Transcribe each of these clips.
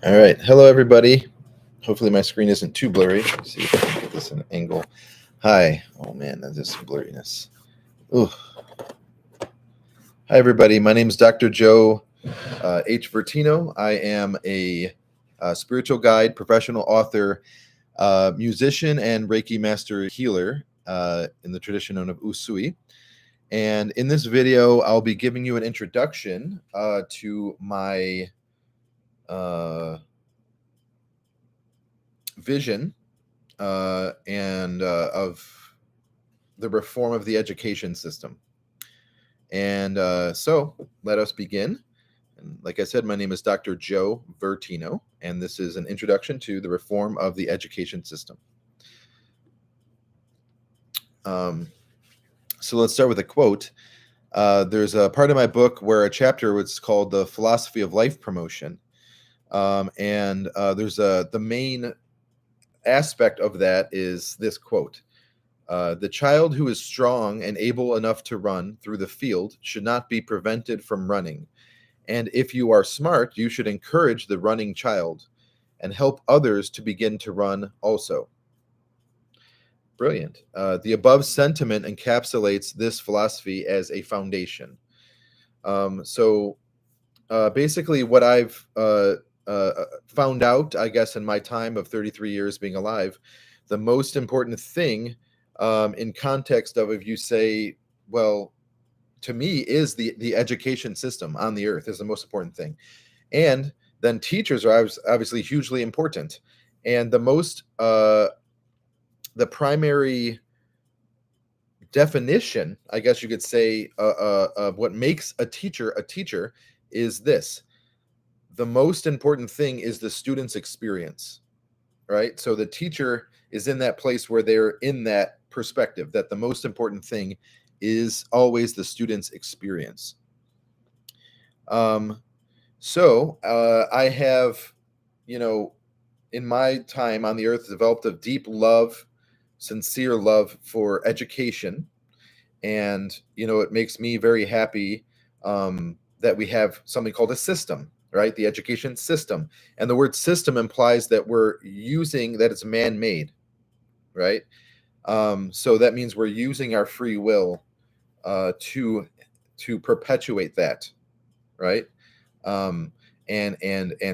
All right. Hello, everybody. Hopefully my screen isn't too blurry. Let's see if I can get this in an angle. Hi. Oh, man, that is some blurriness. Ooh. Hi, everybody. My name is Dr. Joe H Vertino. I am a spiritual guide, professional author, musician, and Reiki master healer in the tradition known of Usui. And in this video, I'll be giving you an introduction to my vision and of the reform of the education system. And so let us begin. And like I said, my name is Dr. Joe Vertino, and this is an introduction to the reform of the education system. So let's start with a quote. There's a part of my book where a chapter was called The Philosophy of Life Promotion. And there's the main aspect of that is this quote. The child who is strong and able enough to run through the field should not be prevented from running. And if you are smart, you should encourage the running child and help others to begin to run also. Brilliant. The above sentiment encapsulates this philosophy as a foundation. Basically what I've found out, I guess, in my time of 33 years being alive, the most important thing in context of, if you say, well, to me, is the education system on the earth is the most important thing. And then teachers are obviously hugely important. And the primary definition, I guess you could say, of what makes a teacher is this. The most important thing is the student's experience, right? So the teacher is in that place where they're in that perspective, that the most important thing is always the student's experience. I have, in my time on the earth, developed a deep love, sincere love for education. And, it makes me very happy that we have something called a system, right? The education system. And the word system implies that that it's man-made, right? So that means we're using our free will to perpetuate that, right? And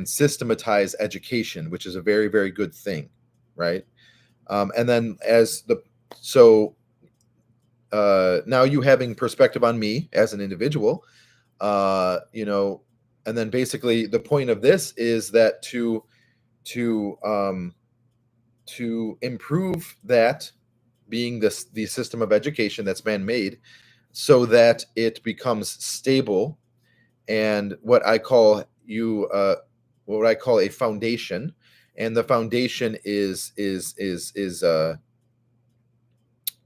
systematize education, which is a very, very good thing, right? And then now you having perspective on me as an individual, and then basically the point of this is that to improve that being the system of education that's man-made, so that it becomes stable, and what I call a foundation, and the foundation is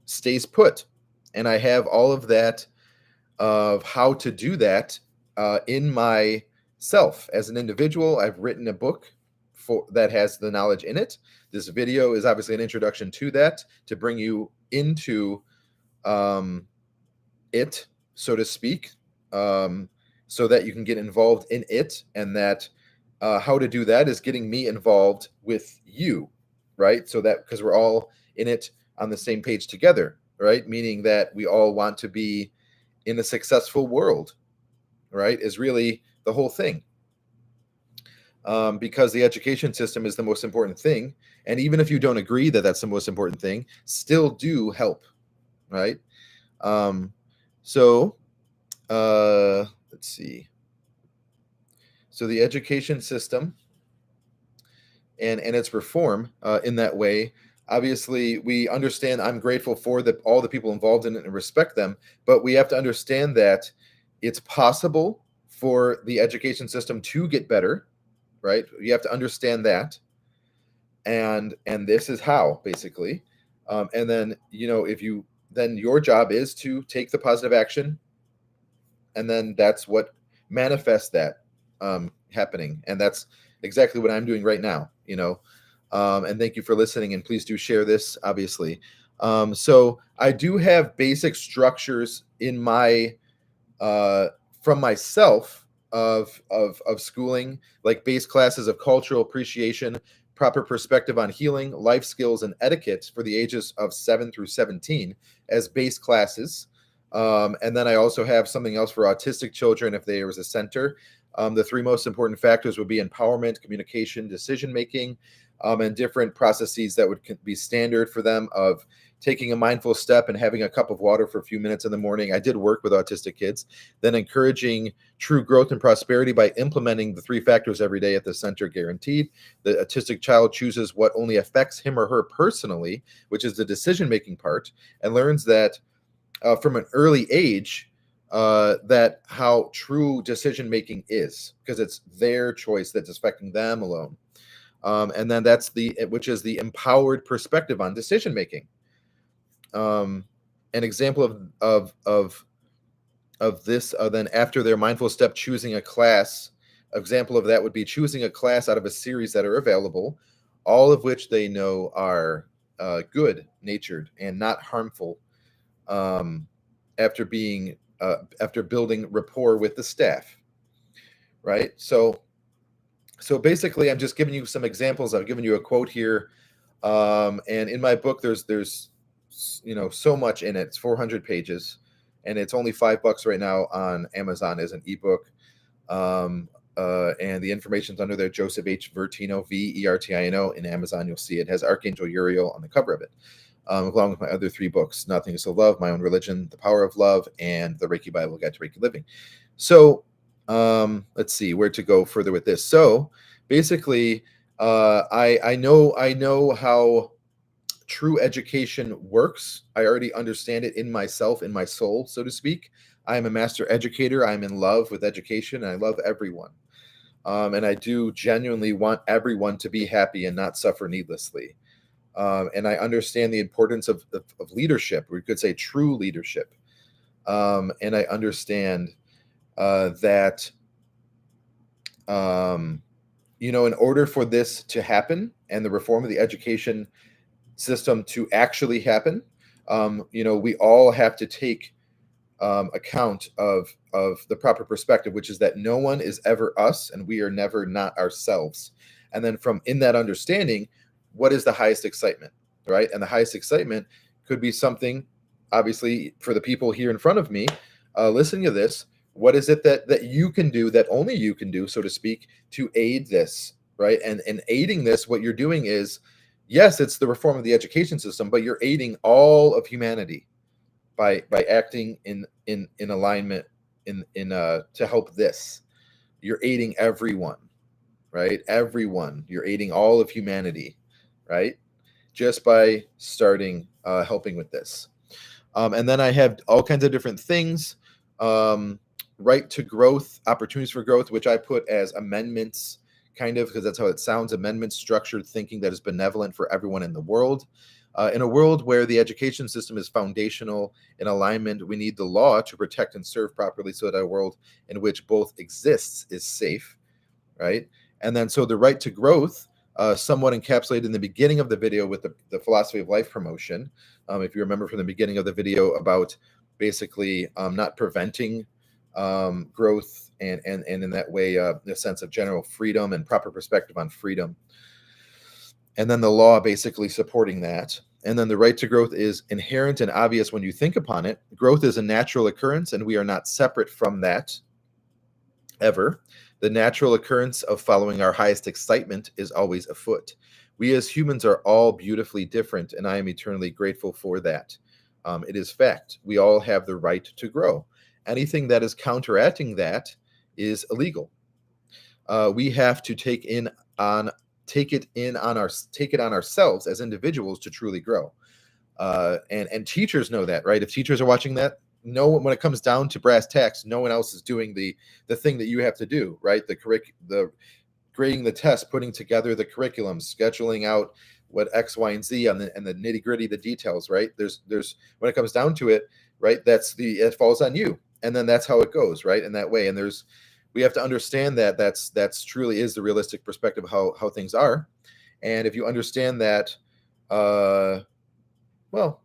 stays put. And I have all of that of how to do that in myself as an individual. I've written a book that has the knowledge in it. This video is obviously an introduction to that, to bring you into it, so to speak, so that you can get involved in it. And that how to do that is getting me involved with you, right? So that, because we're all in it on the same page together, right? Meaning that we all want to be in a successful world, right? Is really the whole thing. Because the education system is the most important thing. And even if you don't agree that that's the most important thing, still do help, right? Let's see. So the education system and its reform in that way, obviously we understand, I'm grateful for all the people involved in it and respect them, but we have to understand that it's possible for the education system to get better, right? You have to understand that. And this is how, basically. And then, then your job is to take the positive action. And then that's what manifests that happening. And that's exactly what I'm doing right now, and thank you for listening, and please do share this, obviously. So I do have basic structures in my from myself of schooling, like base classes of cultural appreciation, proper perspective on healing, life skills, and etiquette for the ages of 7 through 17 as base classes. And then I also have something else for autistic children if there was a center. The three most important factors would be empowerment, communication, decision making, and different processes that would be standard for them of taking a mindful step and having a cup of water for a few minutes in the morning. I did work with autistic kids, then encouraging true growth and prosperity by implementing the three factors every day at the center guaranteed. The autistic child chooses what only affects him or her personally, which is the decision-making part, and learns that from an early age, that how true decision-making is, because it's their choice that's affecting them alone. And then which is the empowered perspective on decision-making. An example of this, then after their mindful step, choosing a class. Example of that would be choosing a class out of a series that are available, all of which they know are good natured and not harmful. After building rapport with the staff, right? So basically, I'm just giving you some examples. I've given you a quote here, and in my book, there's so much in it. It's 400 pages, and it's only $5 right now on Amazon as an ebook. And the information's under there. Joseph H Vertino, Vertino, in Amazon. You'll see it has Archangel Uriel on the cover of it, along with my other three books: Nothing Is So Love, My Own Religion, The Power of Love, and The Reiki Bible Guide to Reiki Living. So let's see where to go further with this. So basically, I know how true education works. I already understand it in myself, in my soul, so to speak. I am a master educator. I'm in love with education, and I love everyone. And I do genuinely want everyone to be happy and not suffer needlessly. And I understand the importance of leadership, or you could say true leadership. And I understand that, in order for this to happen and the reform of the education system to actually happen, we all have to take account of the proper perspective, which is that no one is ever us and we are never not ourselves. And then in that understanding, what is the highest excitement, right? And the highest excitement could be something, obviously, for the people here in front of me, listening to this. What is it that you can do, that only you can do, so to speak, to aid this, right? And aiding this, what you're doing is, yes, it's the reform of the education system, but you're aiding all of humanity by acting in alignment to help this. You're aiding everyone, right? Everyone. You're aiding all of humanity, right? Just by starting helping with this. And then I have all kinds of different things. Right to growth, opportunities for growth, which I put as amendments, kind of, because that's how it sounds. Amendments, structured thinking that is benevolent for everyone in the world. In a world where the education system is foundational in alignment, we need the law to protect and serve properly so that a world in which both exists is safe, right? And then so the right to growth, somewhat encapsulated in the beginning of the video with the philosophy of life promotion. If you remember from the beginning of the video about basically not preventing growth and in that way, the sense of general freedom and proper perspective on freedom. And then the law basically supporting that. And then the right to growth is inherent and obvious when you think upon it. Growth is a natural occurrence, and we are not separate from that ever. The natural occurrence of following our highest excitement is always afoot. We as humans are all beautifully different, and I am eternally grateful for that. It is fact. We all have the right to grow. Anything that is counteracting that is illegal. We have to take it on ourselves as individuals to truly grow. And teachers know that, right? If teachers are watching that, when it comes down to brass tacks, no one else is doing the thing that you have to do, right? The grading the test, putting together the curriculum, scheduling out what X, Y, and Z, and the nitty gritty, the details, right? There's when it comes down to it, right? It falls on you, and then that's how it goes, right? In that way, and we have to understand that that's truly is the realistic perspective of how things are. And if you understand that, well,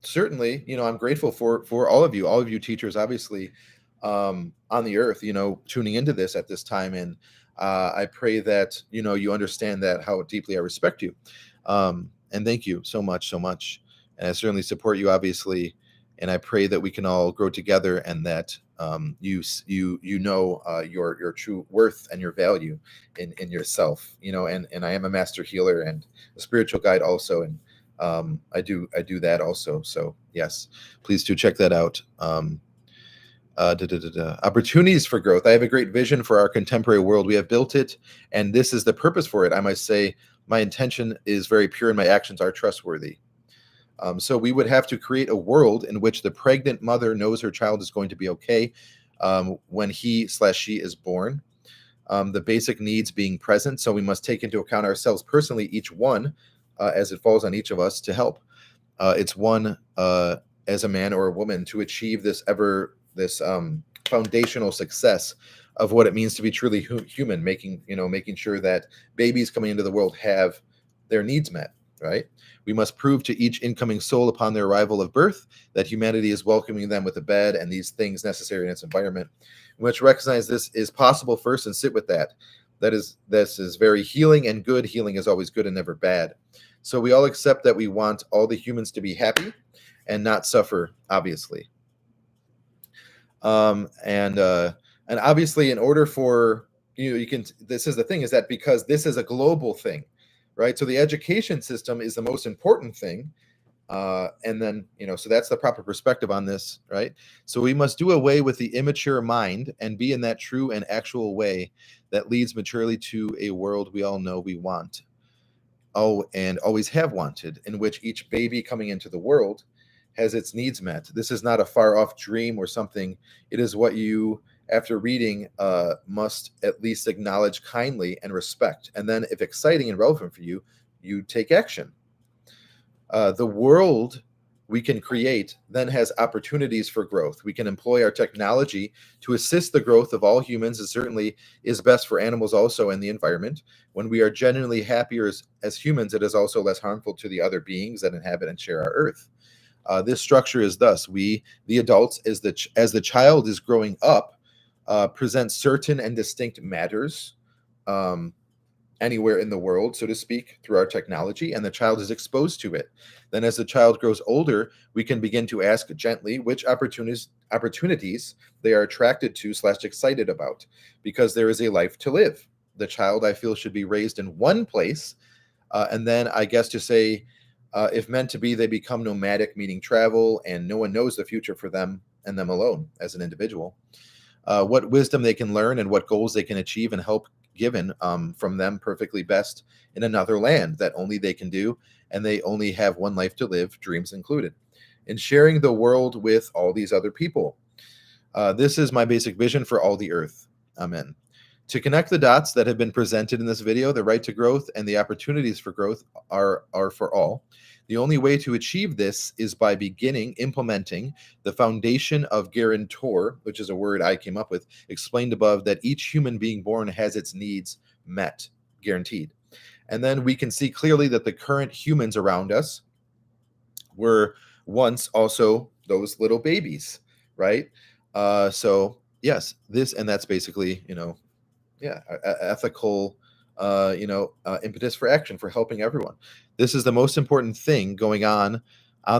certainly, I'm grateful for all of you teachers, obviously, on the earth, tuning into this at this time. And I pray that, you understand that how deeply I respect you. And thank you so much, so much. And I certainly support you, obviously. And I pray that we can all grow together, and that you know your true worth and your value in yourself. And I am a master healer and a spiritual guide also, and I do that also. So yes, please do check that out. Opportunities for growth. I have a great vision for our contemporary world. We have built it, and this is the purpose for it. I must say, my intention is very pure, and my actions are trustworthy. So we would have to create a world in which the pregnant mother knows her child is going to be okay when he/she is born. The basic needs being present. So we must take into account ourselves personally, each one, as it falls on each of us to help. It's one as a man or a woman to achieve this foundational success of what it means to be truly human, making sure that babies coming into the world have their needs met. Right? We must prove to each incoming soul upon their arrival of birth that humanity is welcoming them with a bed and these things necessary in its environment. We must recognize this is possible first and sit with that. This is very healing, and good healing is always good and never bad. So we all accept that we want all the humans to be happy and not suffer, obviously. And obviously, in order for you can. This is the thing, is that because this is a global thing, right? So the education system is the most important thing. And then, so that's the proper perspective on this, right? So we must do away with the immature mind and be in that true and actual way that leads maturely to a world we all know we want. Oh, and always have wanted, in which each baby coming into the world has its needs met. This is not a far off dream or something. It is what you, after reading, must at least acknowledge kindly and respect. And then, if exciting and relevant for you, you take action. The world we can create then has opportunities for growth. We can employ our technology to assist the growth of all humans. It certainly is best for animals also and the environment. When we are genuinely happier as humans, it is also less harmful to the other beings that inhabit and share our earth. This structure is thus: we, the adults, as the child is growing up, present certain and distinct matters anywhere in the world, so to speak, through our technology, and the child is exposed to it. Then, as the child grows older, we can begin to ask gently which opportunities they are attracted to / excited about, because there is a life to live. The child, I feel, should be raised in one place, and then I guess to say, if meant to be, they become nomadic, meaning travel, and no one knows the future for them and them alone as an individual. What wisdom they can learn and what goals they can achieve and help given from them perfectly best in another land that only they can do, and they only have one life to live, dreams included, in sharing the world with all these other people. This is my basic vision for all the earth. Amen. To connect the dots that have been presented in this video, the right to growth and the opportunities for growth are for all. The only way to achieve this is by implementing the foundation of guarantor, which is a word I came up with, explained above, that each human being born has its needs met, guaranteed. And then we can see clearly that the current humans around us were once also those little babies, right? So yes, that's basically, ethical, impetus for action, for helping everyone. This is the most important thing going on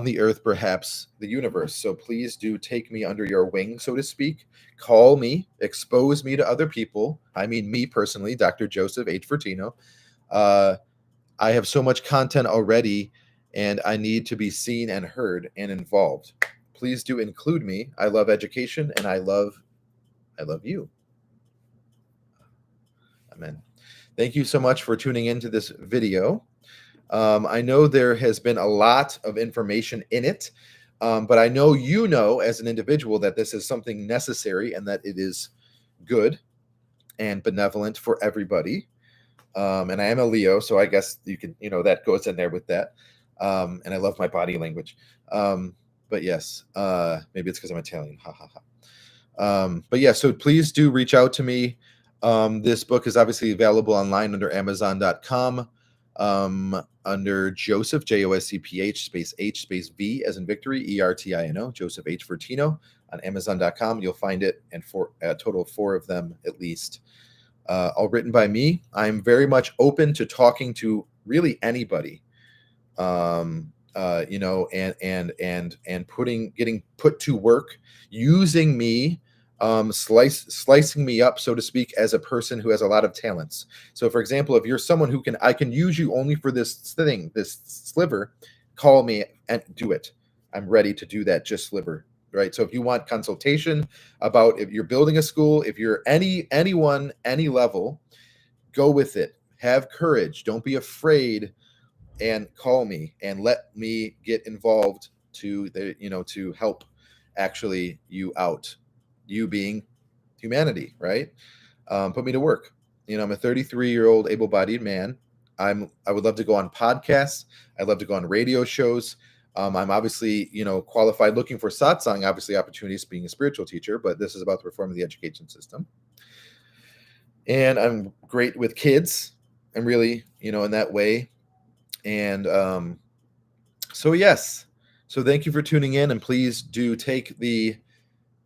the earth, perhaps the universe. So please do take me under your wing, so to speak. Call me, expose me to other people. I mean, me personally, Dr. Joseph H. Vertino. I have so much content already, and I need to be seen and heard and involved. Please do include me. I love education, and I love you. Amen. Thank you so much for tuning into this video. I know there has been a lot of information in it, but I know as an individual that this is something necessary and that it is good and benevolent for everybody. And I am a Leo, so I guess you can, that goes in there with that. And I love my body language. But yes, maybe it's because I'm Italian. Ha ha ha. But yeah, so please do reach out to me. This book is obviously available online under Amazon.com. under Joseph, Joseph, space H, space V as in victory, Ertino, Joseph H Vertino on Amazon.com. You'll find it, and for a total of 4 of them at least, all written by me. I'm very much open to talking to really anybody, and getting put to work using me, slicing me up, so to speak, as a person who has a lot of talents. So, for example, if you're someone who I can use you only for this thing, this sliver, call me and do it. I'm ready to do that, just sliver. Right. So if you want consultation about if you're building a school, if you're anyone, any level, go with it. Have courage. Don't be afraid, and call me and let me get involved to help actually you out, you being humanity, right? Put me to work. I'm a 33-year-old able-bodied man. I would love to go on podcasts. I'd love to go on radio shows. I'm obviously, qualified, looking for satsang, obviously opportunities, being a spiritual teacher, but this is about the reform of the education system. And I'm great with kids. I'm really, in that way. And so, yes. So thank you for tuning in, and please do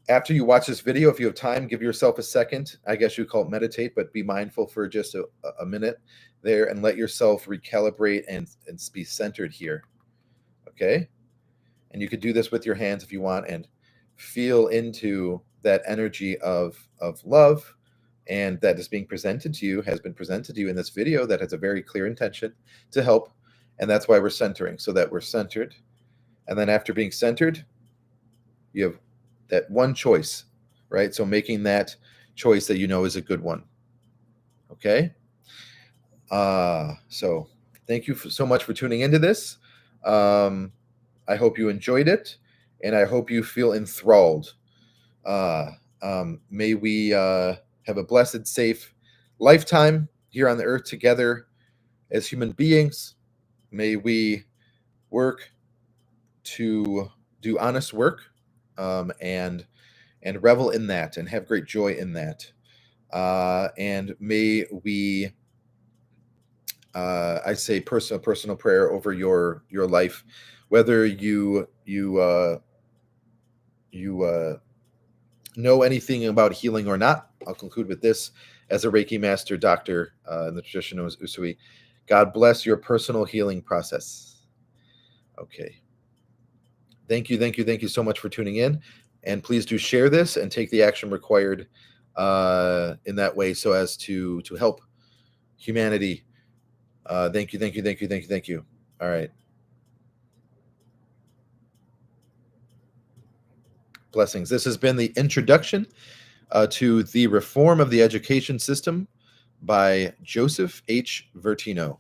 after you watch this video, if you have time, give yourself a second. I guess you call it meditate, but be mindful for just a minute there and let yourself recalibrate and be centered here. Okay? And you could do this with your hands if you want, and feel into that energy of love, and that is being presented to you, has been presented to you in this video, that has a very clear intention to help. And that's why we're centering, so that we're centered. And then after being centered, you have that one choice, right? So making that choice that is a good one. Okay? So thank you so much for tuning into this. I hope you enjoyed it, and I hope you feel enthralled. May we have a blessed, safe lifetime here on the earth together as human beings. May we work to do honest work, and revel in that, and have great joy in that. And may we, I say personal prayer over your life, whether you know anything about healing or not. I'll conclude with this. As a Reiki master doctor in the tradition of Usui, God bless your personal healing process. Okay. Thank you so much for tuning in, and please do share this and take the action required in that way, so as to help humanity. Thank you. All right. Blessings. This has been the introduction to the reform of the education system by Joseph H. Vertino.